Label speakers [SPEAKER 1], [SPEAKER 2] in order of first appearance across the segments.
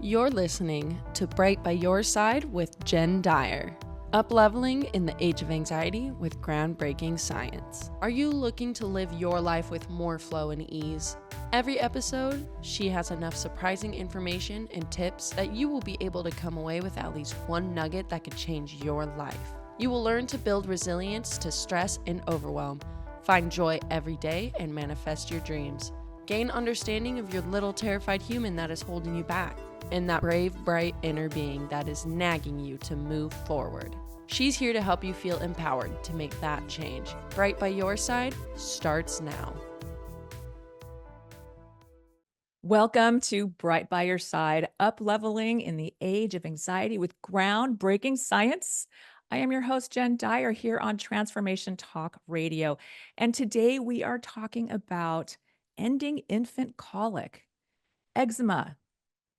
[SPEAKER 1] You're listening to Bright by Your Side with Jen Dyer. Up-leveling in the age of anxiety with groundbreaking science. Are you looking to live your life with more flow and ease? Every episode, she has enough surprising information and tips that you will be able to come away with at least one nugget that could change your life. You will learn to build resilience to stress and overwhelm, find joy every day, and manifest your dreams. Gain understanding of your little terrified human that is holding you back, and that brave, bright inner being that is nagging you to move forward. She's here to help you feel empowered to make that change. Bright by Your Side starts now.
[SPEAKER 2] Welcome to Bright by Your Side, up-leveling in the age of anxiety with groundbreaking science. I am your host, Jen Dyer, here on Transformation Talk Radio. And today we are talking about ending infant colic, eczema,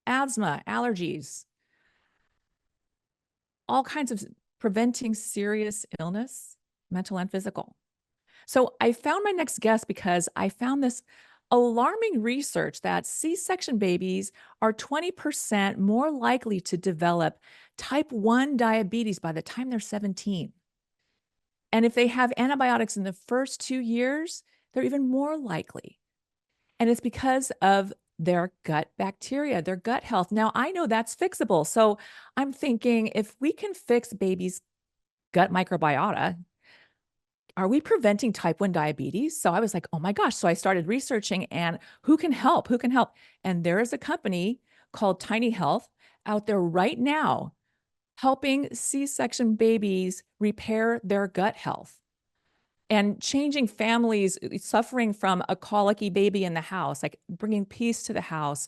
[SPEAKER 2] asthma, allergies, all kinds of preventing serious illness, mental and physical. So I found my next guest because I found this alarming research that C-section babies are 20% more likely to develop type 1 diabetes by the time they're 17. And if they have antibiotics in the first 2 years, they're even more likely. And it's because of their gut bacteria, their gut health. Now, I know that's fixable. So I'm thinking if we can fix babies' gut microbiota, are we preventing type 1 diabetes? So I was like, oh my gosh. So I started researching and who can help? Who can help? And there is a company called Tiny Health out there right now helping C-section babies repair their gut health and changing families suffering from a colicky baby in the house, like bringing peace to the house,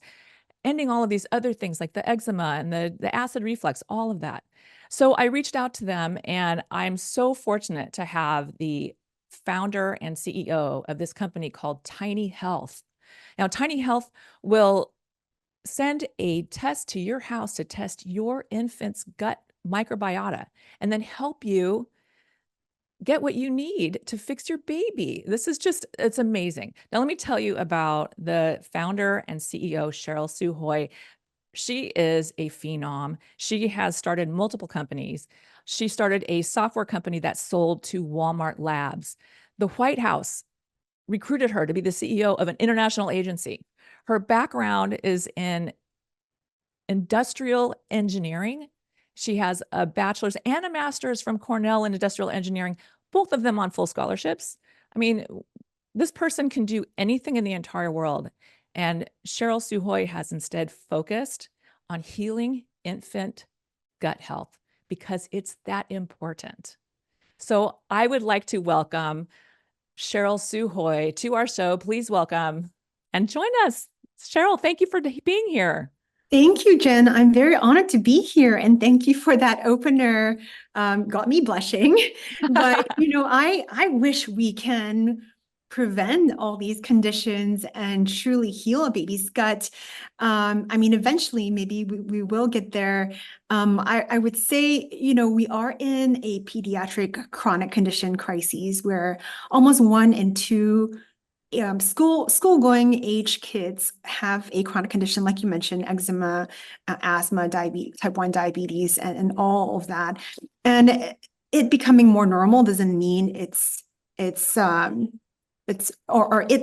[SPEAKER 2] ending all of these other things like the eczema and the acid reflux, all of that. So I reached out to them, and I'm so fortunate to have the founder and CEO of this company called Tiny Health. Now, Tiny Health will send a test to your house to test your infant's gut microbiota and then help you get what you need to fix your baby. This is just, it's amazing. Now, let me tell you about the founder and CEO, Cheryl Sew Hoy. She is a phenom. She has started multiple companies. She started a software company that sold to Walmart Labs. The White House recruited her to be the CEO of an international agency. Her background is in industrial engineering. She has a bachelor's and a master's from Cornell in industrial engineering, both of them on full scholarships. I mean, this person can do anything in the entire world. And Cheryl Sew Hoy has instead focused on healing infant gut health because it's that important. So I would like to welcome Cheryl Sew Hoy to our show. Please welcome and join us. Cheryl, thank you for being here.
[SPEAKER 3] Thank you, Jen. I'm very honored to be here. And thank you for that opener. Got me blushing. But, I wish we can prevent all these conditions and truly heal a baby's gut. Eventually, maybe we will get there. I would say, we are in a pediatric chronic condition crisis where almost 1 in 2 school-going age kids have a chronic condition, like you mentioned, eczema, asthma, diabetes, type 1 diabetes, and all of that. And it becoming more normal doesn't mean it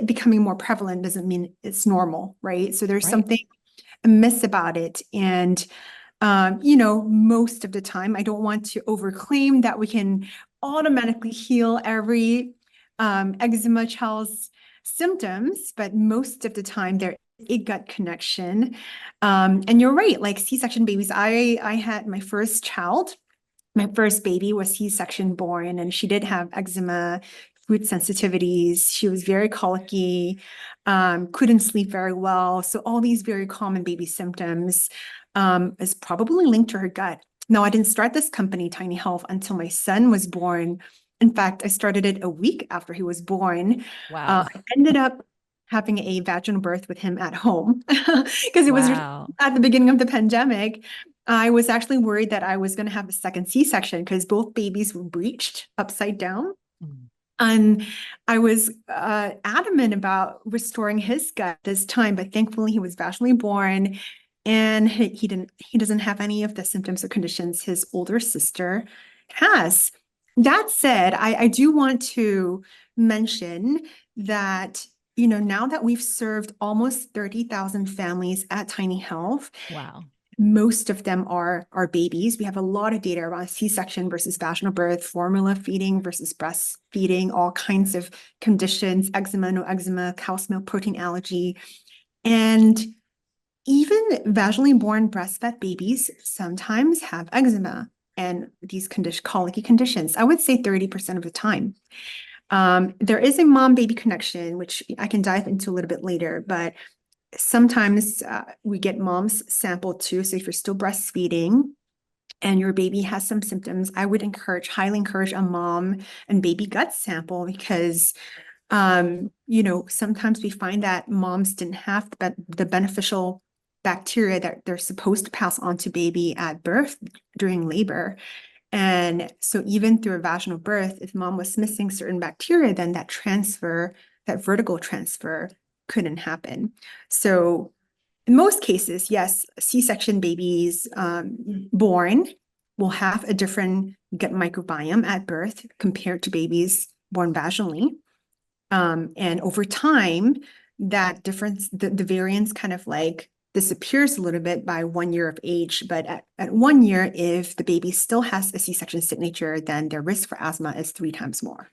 [SPEAKER 3] becoming more prevalent doesn't mean it's normal, right? So there's something amiss about it. And, most of the time, I don't want to overclaim that we can automatically heal every eczema child's symptoms, but most of the time there is a gut connection. And you're right, like C-section babies, I had my first child, my first baby was C-section born, and she did have eczema, food sensitivities. She was very colicky, couldn't sleep very well. So all these very common baby symptoms is probably linked to her gut. Now, I didn't start this company, Tiny Health, until my son was born. In fact, I started it a week after he was born.
[SPEAKER 2] Wow.
[SPEAKER 3] I ended up having a vaginal birth with him at home because it was at the beginning of the pandemic. I was actually worried that I was going to have a second C-section because both babies were breached upside down. And I was adamant about restoring his gut this time, but thankfully he was vaginally born. and he doesn't have any of the symptoms or conditions his older sister has. That said, I do want to mention that, now that we've served almost 30,000 families at Tiny Health,
[SPEAKER 2] Wow.
[SPEAKER 3] most of them are babies. We have a lot of data around C-section versus vaginal birth, formula feeding versus breastfeeding, all kinds of conditions, eczema, no eczema, cow's milk protein allergy. And even vaginally born breastfed babies sometimes have eczema and these colicky conditions. I would say 30% of the time. There is a mom-baby connection, which I can dive into a little bit later, but sometimes we get mom's sample too. So if you're still breastfeeding and your baby has some symptoms, I would highly encourage a mom and baby gut sample, because sometimes we find that moms didn't have the beneficial bacteria that they're supposed to pass on to baby at birth during labor. And so even through a vaginal birth, if mom was missing certain bacteria, then that vertical transfer couldn't happen. So in most cases, yes, C-section babies born will have a different gut microbiome at birth compared to babies born vaginally. And over time, that difference, the variance kind of like disappears a little bit by 1 year of age. But at 1 year, if the baby still has a C-section signature, then their risk for asthma is 3 times more.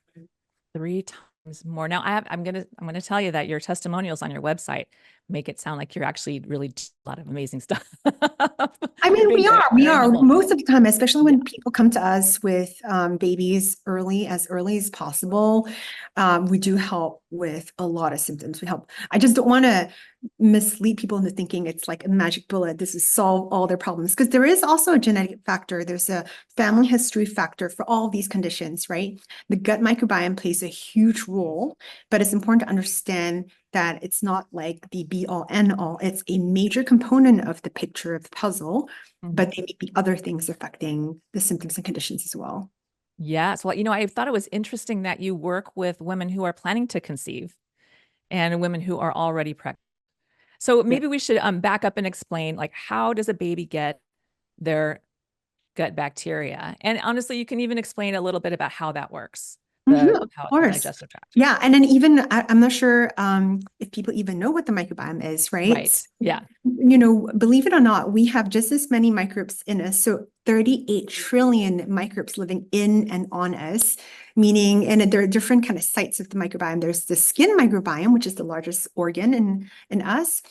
[SPEAKER 2] 3 times more. Now I'm gonna tell you that your testimonials on your website make it sound like you're actually really doing a lot of amazing stuff.
[SPEAKER 3] I mean, we are most of the time, especially when
[SPEAKER 2] Yeah.
[SPEAKER 3] people come to us with babies as early as possible. We do help with a lot of symptoms. I just don't want to mislead people into thinking it's like a magic bullet. This is solve all their problems, because there is also a genetic factor. There's a family history factor for all of these conditions, right? The gut microbiome plays a huge role, but it's important to understand that it's not like the be all end all. It's a major component of the picture of the puzzle, but there may be other things affecting the symptoms and conditions as well.
[SPEAKER 2] Yes. Well, I thought it was interesting that you work with women who are planning to conceive and women who are already pregnant. So maybe we should back up and explain, like, how does a baby get their gut bacteria? And honestly, you can even explain a little bit about how that works.
[SPEAKER 3] Of
[SPEAKER 2] How the
[SPEAKER 3] course.
[SPEAKER 2] digestive tract.
[SPEAKER 3] Yeah. And then even, I'm not sure if people even know what the microbiome is, right?
[SPEAKER 2] Right. Yeah.
[SPEAKER 3] Believe it or not, we have just as many microbes in us. So 38 trillion microbes living in and on us, meaning, and there are different kind of sites of the microbiome. There's the skin microbiome, which is the largest organ in us,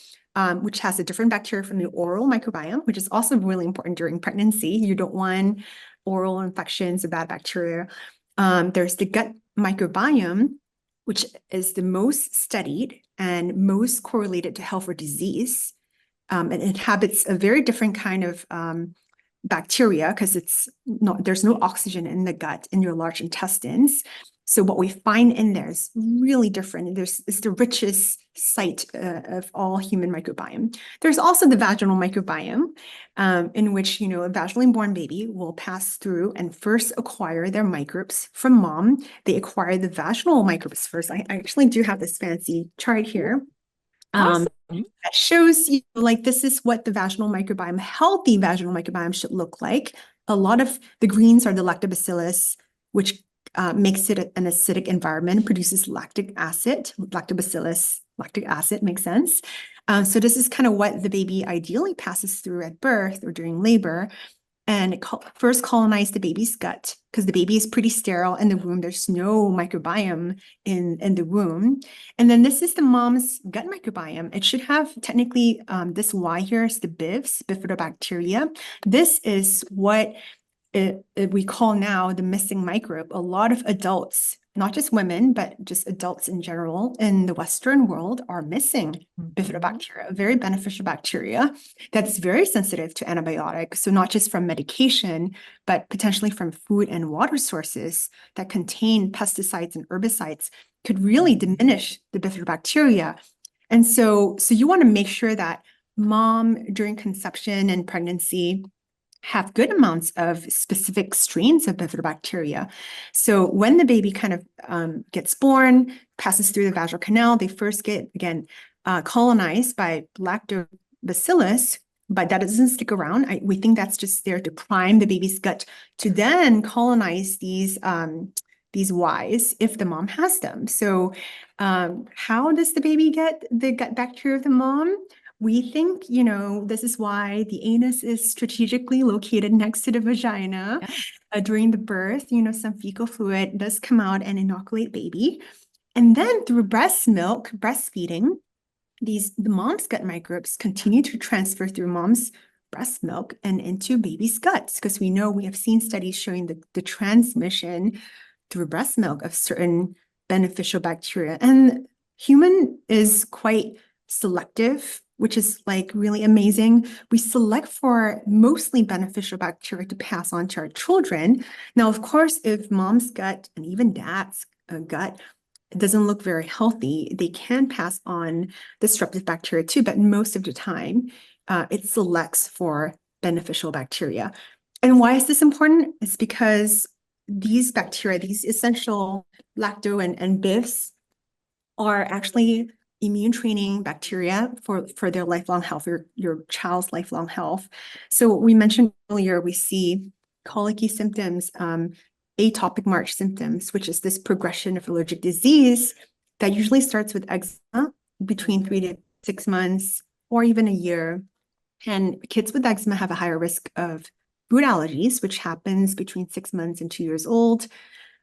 [SPEAKER 3] which has a different bacteria from the oral microbiome, which is also really important during pregnancy. You don't want oral infections of bad bacteria. There's the gut microbiome, which is the most studied and most correlated to health or disease. And it inhabits a very different kind of bacteria, because there's no oxygen in the gut, in your large intestines. So what we find in there is really different. It's the richest site of all human microbiome. There's also the vaginal microbiome, in which, a vaginally born baby will pass through and first acquire their microbes from mom. They acquire the vaginal microbes first. I actually do have this fancy chart here.
[SPEAKER 2] Awesome.
[SPEAKER 3] That shows you, like, this is what the vaginal microbiome, healthy vaginal microbiome, should look like. A lot of the greens are the lactobacillus, which makes it an acidic environment, produces lactic acid. Lactobacillus, lactic acid makes sense. So this is kind of what the baby ideally passes through at birth or during labor. And it first colonize the baby's gut, because the baby is pretty sterile in the womb. There's no microbiome in the womb. And then this is the mom's gut microbiome. It should have technically this Y here is the BIVs, bifidobacteria. This is what we call now the missing microbe. A lot of adults, not just women, but just adults in general in the Western world, are missing bifidobacteria, a very beneficial bacteria that's very sensitive to antibiotics. So not just from medication, but potentially from food and water sources that contain pesticides and herbicides could really diminish the bifidobacteria. And so you want to make sure that mom during conception and pregnancy have good amounts of specific strains of bifidobacteria. So when the baby kind of gets born, passes through the vaginal canal, they first get, again, colonized by lactobacillus, but that doesn't stick around. We think that's just there to prime the baby's gut to then colonize these Ys if the mom has them. So how does the baby get the gut bacteria of the mom? We think, this is why the anus is strategically located next to the vagina. During the birth, some fecal fluid does come out and inoculate baby. And then through breast milk, breastfeeding, the mom's gut microbes continue to transfer through mom's breast milk and into baby's guts, because we have seen studies showing the transmission through breast milk of certain beneficial bacteria. And human is quite selective, which is like really amazing. We select for mostly beneficial bacteria to pass on to our children. Now, of course, if mom's gut and even dad's gut doesn't look very healthy, they can pass on disruptive bacteria too, but most of the time, it selects for beneficial bacteria. And why is this important? It's because these bacteria, these essential lacto and BIFs, are actually immune training bacteria for their lifelong health, or your child's lifelong health. So we mentioned earlier, we see colicky symptoms, atopic march symptoms, which is this progression of allergic disease that usually starts with eczema between 3 to 6 months or even a year. And kids with eczema have a higher risk of food allergies, which happens between 6 months and 2 years old,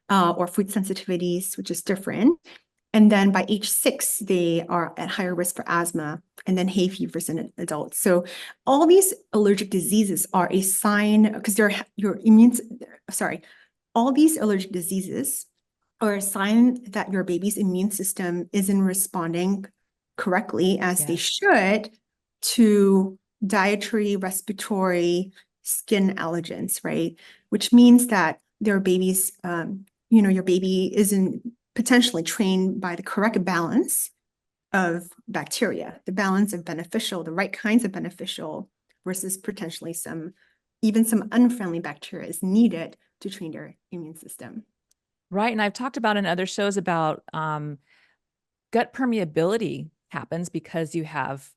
[SPEAKER 3] or food sensitivities, which is different. And then by age 6, they are at higher risk for asthma, and then hay fevers in adults. So all these allergic diseases are a sign, because all these allergic diseases are a sign that your baby's immune system isn't responding correctly as they should to dietary, respiratory, skin allergens, right? Which means that their babies, your baby isn't potentially trained by the correct balance of bacteria, the balance of the right kinds of beneficial versus potentially some unfriendly bacteria is needed to train their immune system.
[SPEAKER 2] Right. And I've talked about in other shows about gut permeability happens because you have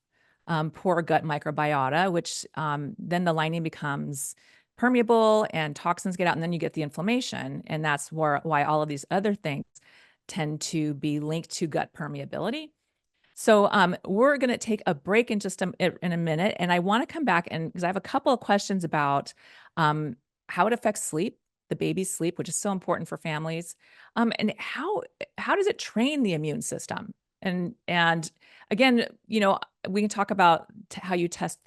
[SPEAKER 2] poor gut microbiota, which then the lining becomes permeable and toxins get out, and then you get the inflammation. And that's why all of these other things tend to be linked to gut permeability. So we're going to take a break in just in a minute. And I want to come back because I have a couple of questions about how it affects sleep, the baby's sleep, which is so important for families. And how does it train the immune system? And again, we can talk about how you test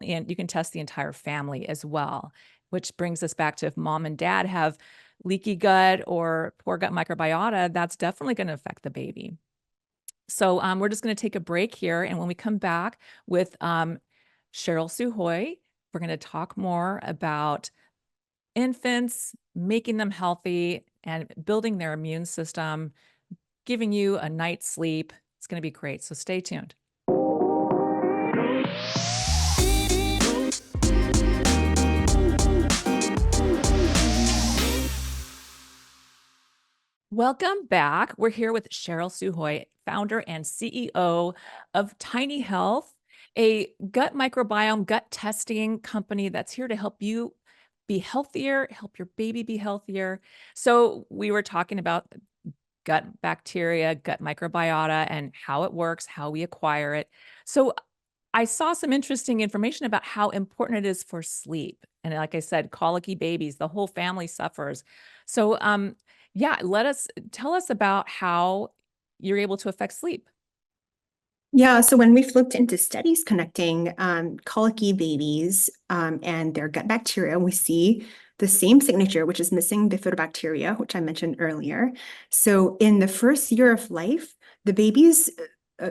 [SPEAKER 2] and you can test the entire family as well, which brings us back to if mom and dad have leaky gut or poor gut microbiota, that's definitely going to affect the baby. So we're just going to take a break here. And when we come back with Cheryl Sew Hoy, we're going to talk more about infants, making them healthy and building their immune system, giving you a night's sleep. It's going to be great. So stay tuned. Welcome back. We're here with Cheryl Sew Hoy, founder and CEO of Tiny Health, a gut microbiome, gut testing company that's here to help you be healthier, help your baby be healthier. So we were talking about gut bacteria, gut microbiota, and how it works, how we acquire it. So I saw some interesting information about how important it is for sleep. And like I said, colicky babies, the whole family suffers. So tell us about how you're able to affect sleep.
[SPEAKER 3] Yeah, so when we've looked into studies connecting colicky babies and their gut bacteria, we see the same signature, which is missing bifidobacteria, which I mentioned earlier. So in the first year of life, the baby's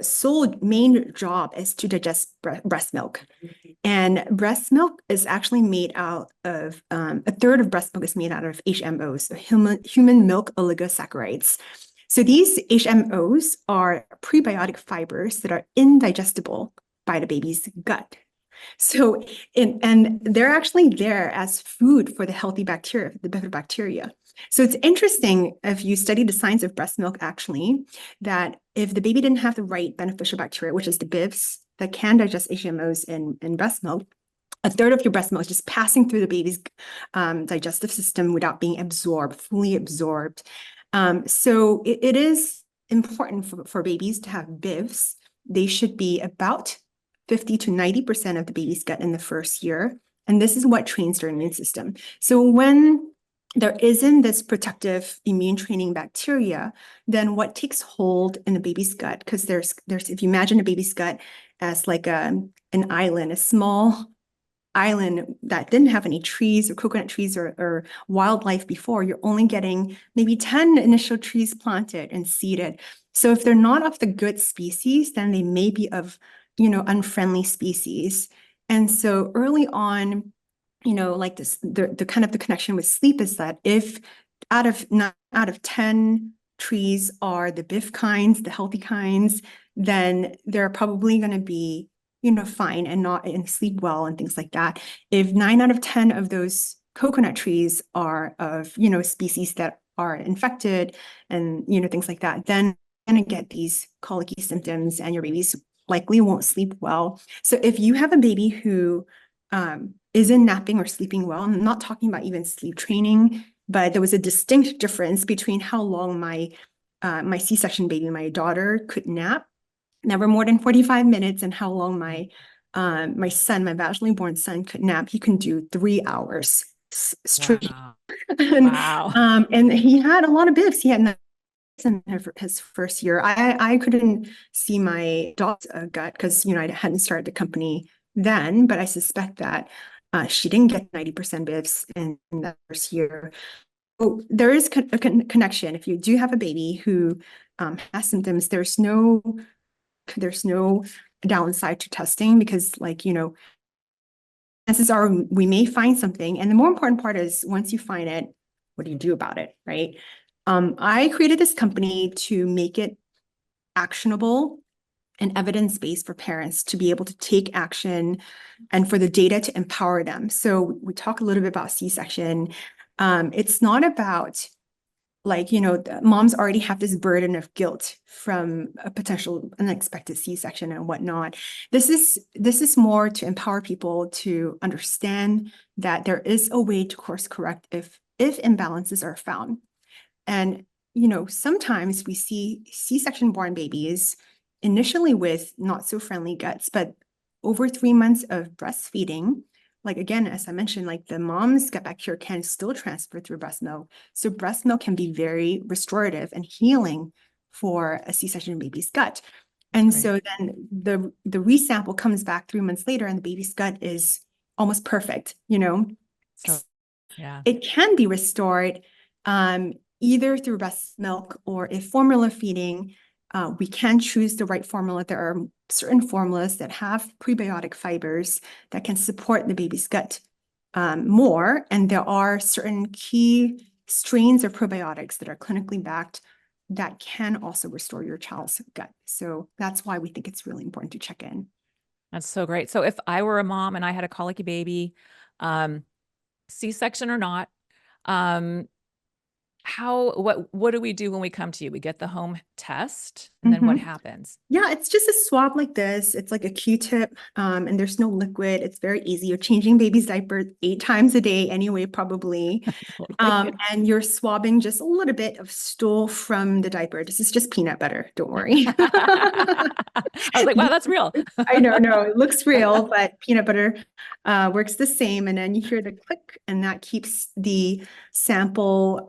[SPEAKER 3] sole main job is to digest breast milk. And breast milk is actually made out of, a third of breast milk is made out of HMOs, human milk oligosaccharides. So these HMOs are prebiotic fibers that are indigestible by the baby's gut. So, and they're actually there as food for the healthy bacteria, the bifidobacteria. So it's interesting if you study the science of breast milk, actually, that if the baby didn't have the right beneficial bacteria, which is the BIFs that can digest HMOs in breast milk, a third of your breast milk is just passing through the baby's digestive system without being absorbed, fully absorbed. So it is important for babies to have BIVs. They should be about 50 to 90% of the baby's gut in the first year. And this is what trains their immune system. So when there isn't this protective immune training bacteria, then what takes hold in the baby's gut, because there's if you imagine a baby's gut as like an island, a small island that didn't have any trees or coconut trees or wildlife before, you're only getting maybe 10 initial trees planted and seeded. So if they're not of the good species, then they may be of, unfriendly species. And so early on, like this, the kind of the connection with sleep is that if out of 10 trees are the BIF kinds, the healthy kinds, then they're probably going to be fine and sleep well and things like that. If 9 out of 10 of those coconut trees are of, species that are infected and, things like that, then you're going to get these colicky symptoms and your babies likely won't sleep well. So if you have a baby who isn't napping or sleeping well, I'm not talking about even sleep training, but there was a distinct difference between how long my C-section baby, my daughter, could nap, never more than 45 minutes, and how long my son, my vaginally born son, could nap. He can do 3 hours straight.
[SPEAKER 2] Wow.
[SPEAKER 3] And,
[SPEAKER 2] Wow.
[SPEAKER 3] and he had a lot of BIFs. He had in his first year. I couldn't see my dog's gut because, I hadn't started the company then, but I suspect that she didn't get 90% BIFs in the first year. So there is a connection. If you do have a baby who has symptoms, there's no downside to testing because, chances are we may find something. And the more important part is once you find it, what do you do about it, right? I created this company to make it actionable and evidence-based for parents to be able to take action and for the data to empower them. So we talk a little bit about C-section. It's not about moms already have this burden of guilt from a potential unexpected C-section and whatnot. This is more to empower people to understand that there is a way to course correct if imbalances are found. And, sometimes we see C-section born babies initially with not so friendly guts, but over 3 months of breastfeeding, again, as I mentioned, the mom's gut bacteria can still transfer through breast milk. So breast milk can be very restorative and healing for a C-section baby's gut. And so then the resample comes back 3 months later and the baby's gut is almost perfect,
[SPEAKER 2] So, yeah.
[SPEAKER 3] It can be restored either through breast milk or if formula feeding, we can choose the right formula. There are certain formulas that have prebiotic fibers that can support the baby's gut more. And there are certain key strains of probiotics that are clinically backed that can also restore your child's gut. So that's why we think it's really important to check in.
[SPEAKER 2] That's so great. So if I were a mom and I had a colicky baby, C-section or not, what do we do when we come to you? We get the home test, and then what happens?
[SPEAKER 3] Yeah, it's just a swab like this. It's like a Q-tip, and there's no liquid. It's very easy. You're changing baby's diaper 8 times a day anyway, probably. And you're swabbing just a little bit of stool from the diaper. This is just peanut butter. Don't worry.
[SPEAKER 2] I was like, wow, that's real.
[SPEAKER 3] I know, no, it looks real, but peanut butter works the same. And then you hear the click, and that keeps the sample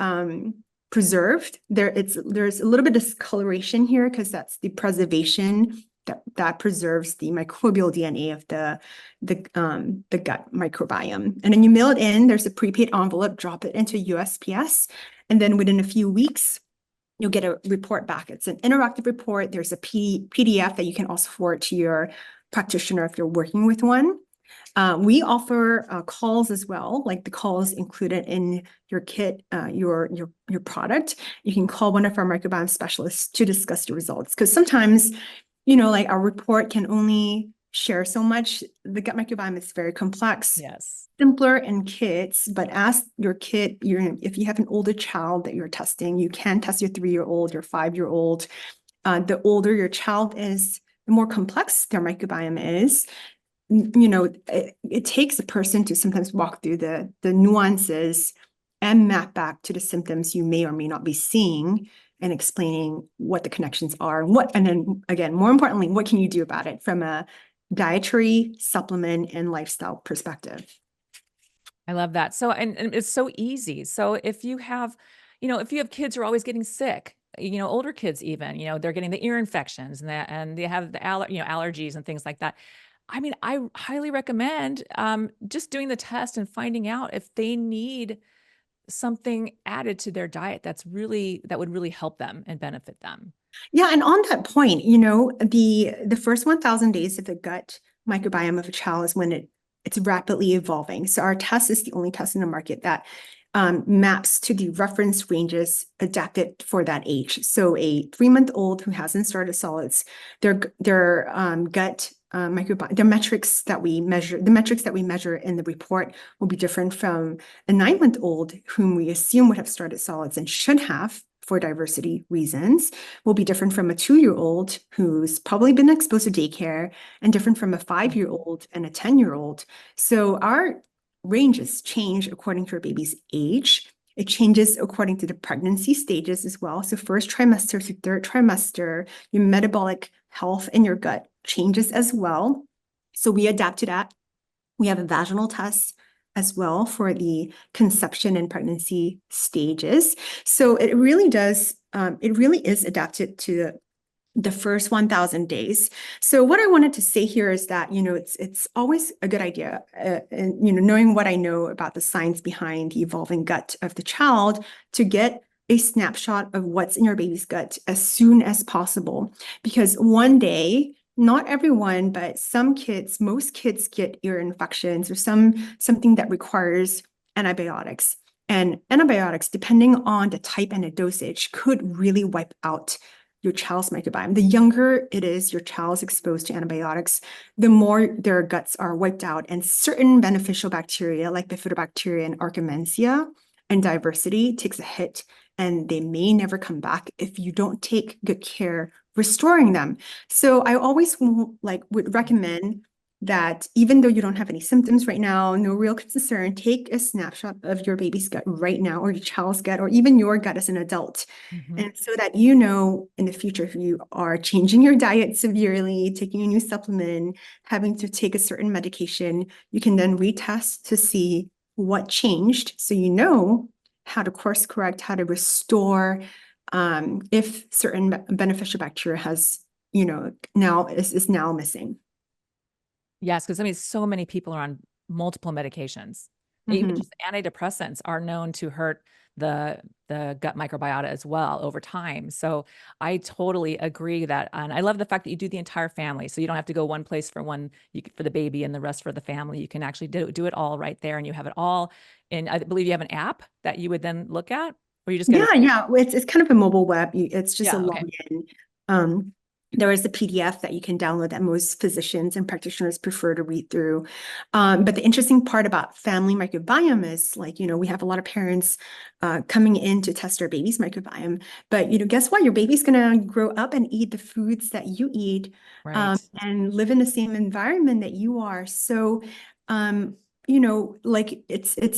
[SPEAKER 3] preserved. There's a little bit of discoloration here because that's the preservation that preserves the microbial DNA of the gut microbiome. And then you mail it in. There's a prepaid envelope. Drop it into USPS, and then within a few weeks, you'll get a report back. It's an interactive report. There's a PDF that you can also forward to your practitioner if you're working with one. We offer calls as well, like the calls included in your kit, your product. You can call one of our microbiome specialists to discuss the results. Because sometimes, our report can only share so much. The gut microbiome is very complex.
[SPEAKER 2] Yes.
[SPEAKER 3] Simpler in kids, but ask your kid, if you have an older child that you're testing, you can test your 3-year-old, your 5-year-old. The older your child is, the more complex their microbiome is. it takes a person to sometimes walk through the nuances and map back to the symptoms you may or may not be seeing and explaining what the connections are and then again, more importantly, what can you do about it from a dietary, supplement, and lifestyle perspective.
[SPEAKER 2] I love that. So, and it's so easy. So if you have, if you have kids who are always getting sick, older kids even, they're getting the ear infections and they have the allergies and things like that. I mean, I highly recommend just doing the test and finding out if they need something added to their diet that would really help them and benefit them.
[SPEAKER 3] Yeah, and on that point, the first 1,000 days of the gut microbiome of a child is when it's rapidly evolving. So our test is the only test in the market that maps to the reference ranges adapted for that age. So a 3-month-old who hasn't started solids, their gut microbiome, the metrics that we measure in the report will be different from a 9-month-old whom we assume would have started solids and should have for diversity reasons, will be different from a 2-year-old who's probably been exposed to daycare, and different from a 5-year-old and a 10-year-old. So our ranges change according to our baby's age. It changes according to the pregnancy stages as well. So first trimester to third trimester, your metabolic health in your gut changes as well. So we adapt to that. We have a vaginal test as well for the conception and pregnancy stages. So it really is adapted to the first 1,000 days. So what I wanted to say here is that, it's always a good idea, and, knowing what I know about the science behind the evolving gut of the child, to get a snapshot of what's in your baby's gut as soon as possible, because one day, not everyone, but most kids get ear infections or something that requires antibiotics. And antibiotics, depending on the type and the dosage, could really wipe out your child's microbiome. The younger it is your child's exposed to antibiotics, the more their guts are wiped out, and certain beneficial bacteria like bifidobacteria and Akkermansia and diversity takes a hit, and they may never come back if you don't take good care restoring them. So I always would recommend that even though you don't have any symptoms right now, no real concern, take a snapshot of your baby's gut right now, or your child's gut, or even your gut as an adult. And so that in the future, if you are changing your diet severely, taking a new supplement, having to take a certain medication, you can then retest to see what changed. So how to course correct, how to restore, if certain beneficial bacteria has, now is now missing.
[SPEAKER 2] Yes, because so many people are on multiple medications. Even just antidepressants are known to hurt the gut microbiota as well over time. So I totally agree that, and I love the fact that you do the entire family. So you don't have to go one place for the baby and the rest for the family. You can actually do it all right there, and you have it all. And I believe you have an app that you would then look at, or you just get
[SPEAKER 3] it's kind of a mobile web. It's just a
[SPEAKER 2] okay.
[SPEAKER 3] login. There is a PDF that you can download that most physicians and practitioners prefer to read through. But the interesting part about family microbiome is, we have a lot of parents coming in to test their baby's microbiome. But, guess what? Your baby's going to grow up and eat the foods that you eat,
[SPEAKER 2] Right.
[SPEAKER 3] and live in the same environment that you are. So, it's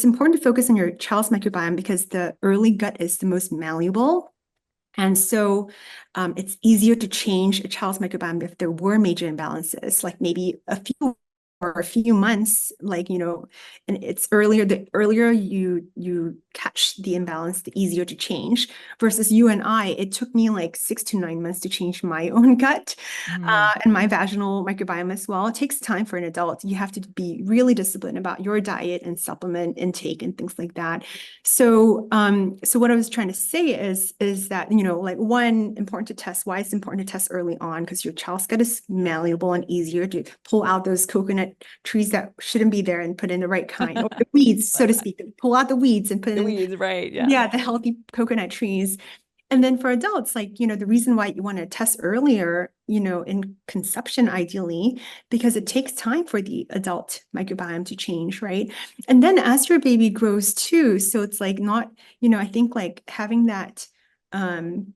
[SPEAKER 3] important to focus on your child's microbiome because the early gut is the most malleable. And so it's easier to change a child's microbiome if there were major imbalances, like maybe a few months, and it's the earlier you catch the imbalance, the easier to change, versus you and I, it took me like 6 to 9 months to change my own gut and my vaginal microbiome as well. It takes time for an adult. You have to be really disciplined about your diet and supplement intake and things like that. So, so what I was trying to say is that, one, important to test. Why it's important to test early on, because your child's gut is malleable and easier to pull out those coconut trees that shouldn't be there and put in the right kind, or the weeds, so to speak. Pull out the weeds and put in
[SPEAKER 2] the weeds, right?
[SPEAKER 3] Yeah, the healthy coconut trees. And then for adults, the reason why you want to test earlier, in conception, ideally, because it takes time for the adult microbiome to change, right? And then as your baby grows too, so it's not, I think having that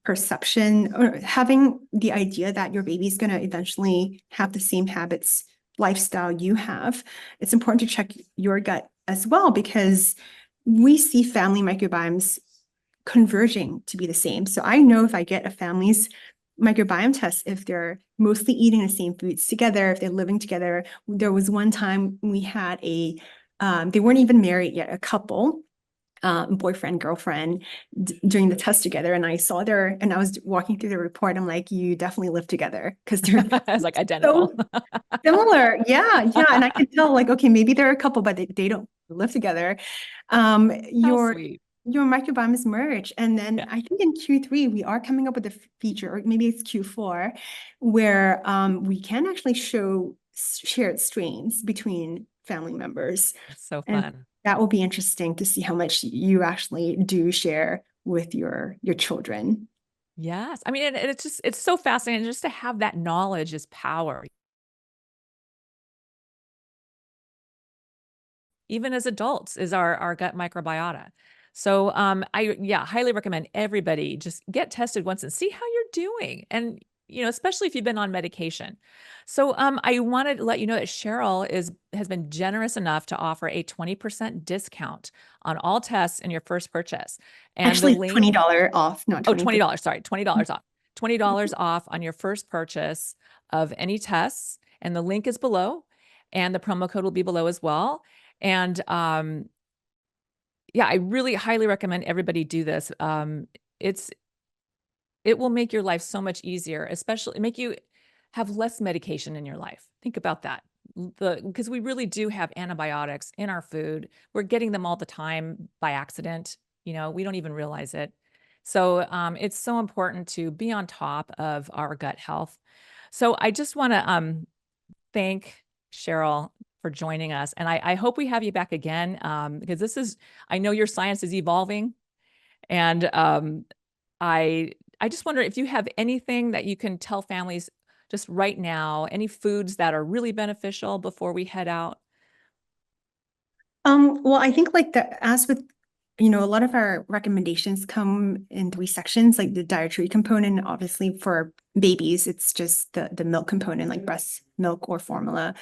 [SPEAKER 3] perception, or having the idea that your baby's going to eventually have the same habits lifestyle you have, it's important to check your gut as well, because we see family microbiomes converging to be the same. So I know if I get a family's microbiome test, if they're mostly eating the same foods together, if they're living together. There was one time we had they weren't even married yet, a couple, boyfriend, girlfriend, doing the test together. And I saw and I was walking through the report. I'm like, you definitely live together, because they're
[SPEAKER 2] It's like identical.
[SPEAKER 3] so similar. Yeah. Yeah. And I could tell, like, okay, maybe they're a couple, but they don't live together.
[SPEAKER 2] How
[SPEAKER 3] Your
[SPEAKER 2] sweet.
[SPEAKER 3] microbiomes merge. And then
[SPEAKER 2] Yeah.
[SPEAKER 3] I think in Q3, we are coming up with a feature, or maybe it's Q4, where we can actually show shared strains between family members.
[SPEAKER 2] It's so
[SPEAKER 3] And
[SPEAKER 2] fun.
[SPEAKER 3] that will be interesting to see how much you actually do share with your children.
[SPEAKER 2] Yes. I mean, it's so fascinating just to have that knowledge is power. Even as adults is our gut microbiota. So I highly recommend everybody just get tested once and see how you're doing. And especially if you've been on medication. So I wanted to let you know that Cheryl has been generous enough to offer a 20% discount on all tests in your first purchase. And
[SPEAKER 3] Actually,
[SPEAKER 2] the link
[SPEAKER 3] $20 off, not
[SPEAKER 2] $20, sorry, $20 off. $20 off on your first purchase of any tests. And the link is below, and the promo code will be below as well. And I really highly recommend everybody do this. It will make your life so much easier, especially make you have less medication in your life. Think about that. Because we really do have antibiotics in our food. We're getting them all the time by accident. We don't even realize it. So it's so important to be on top of our gut health. So I just want to thank Cheryl for joining us. And I hope we have you back again, because I know your science is evolving. And I just wonder if you have anything that you can tell families just right now, any foods that are really beneficial before we head out.
[SPEAKER 3] Well, I think as with, a lot of our recommendations come in 3 sections, like the dietary component. Obviously for babies, it's just the milk component, like breast milk or formula.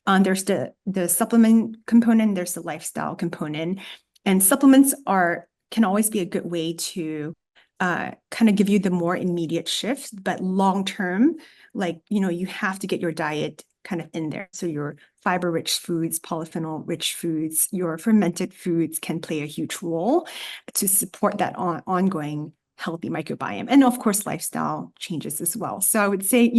[SPEAKER 3] There's the supplement component, there's the lifestyle component, and supplements can always be a good way to kind of give you the more immediate shift, but long term, you have to get your diet kind of in there. So your fiber-rich foods, polyphenol-rich foods, your fermented foods can play a huge role to support that ongoing healthy microbiome. And of course, lifestyle changes as well. So I would say,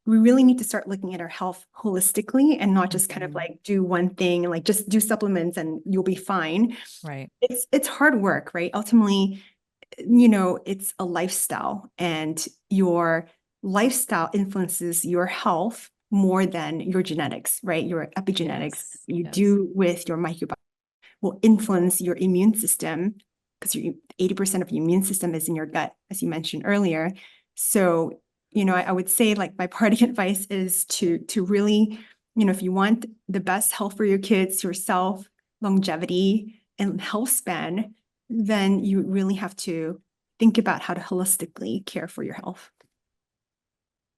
[SPEAKER 3] we really need to start looking at our health holistically, and not just kind of do one thing and just do supplements and you'll be fine.
[SPEAKER 2] Right.
[SPEAKER 3] It's hard work, right? Ultimately, it's a lifestyle, and your lifestyle influences your health more than your genetics, right? Your epigenetics you do with your microbiome will influence your immune system, because 80% of your immune system is in your gut, as you mentioned earlier. So, I would say my parting advice is to really, if you want the best health for your kids, yourself, longevity and health span, then you really have to think about how to holistically care for your health.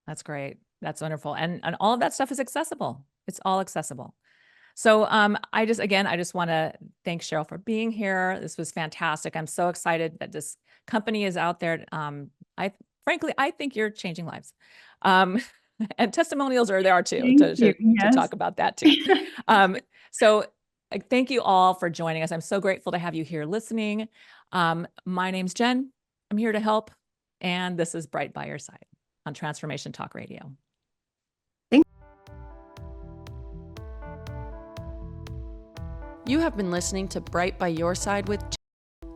[SPEAKER 2] That's great. That's wonderful. And all of that stuff is accessible. It's all accessible. So I just want to thank Cheryl for being here. This was fantastic. I'm so excited that this company is out there. I think you're changing lives. And testimonials are there too, to talk about that too. So thank you all for joining us. I'm so grateful to have you here listening. My name's Jen. I'm here to help. And this is Bright by Your Side on Transformation Talk Radio.
[SPEAKER 1] You have been listening to Bright by Your Side with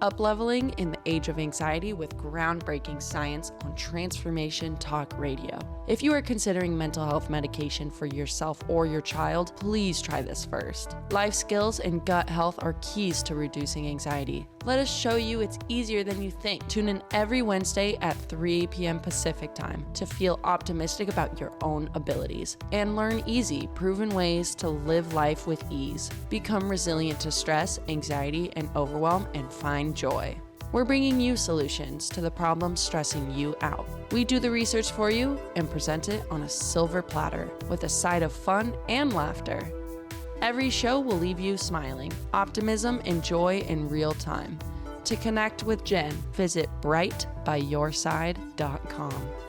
[SPEAKER 1] Up-leveling in the age of anxiety with groundbreaking science on Transformation Talk Radio. If you are considering mental health medication for yourself or your child, please try this first. Life skills and gut health are keys to reducing anxiety. Let us show you it's easier than you think. Tune in every Wednesday at 3 p.m. Pacific time to feel optimistic about your own abilities and learn easy, proven ways to live life with ease. Become resilient to stress, anxiety, and overwhelm, and find joy. We're bringing you solutions to the problems stressing you out. We do the research for you and present it on a silver platter with a side of fun and laughter. Every show will leave you smiling, optimism, and joy in real time. To connect with Jen, visit brightbyyourside.com.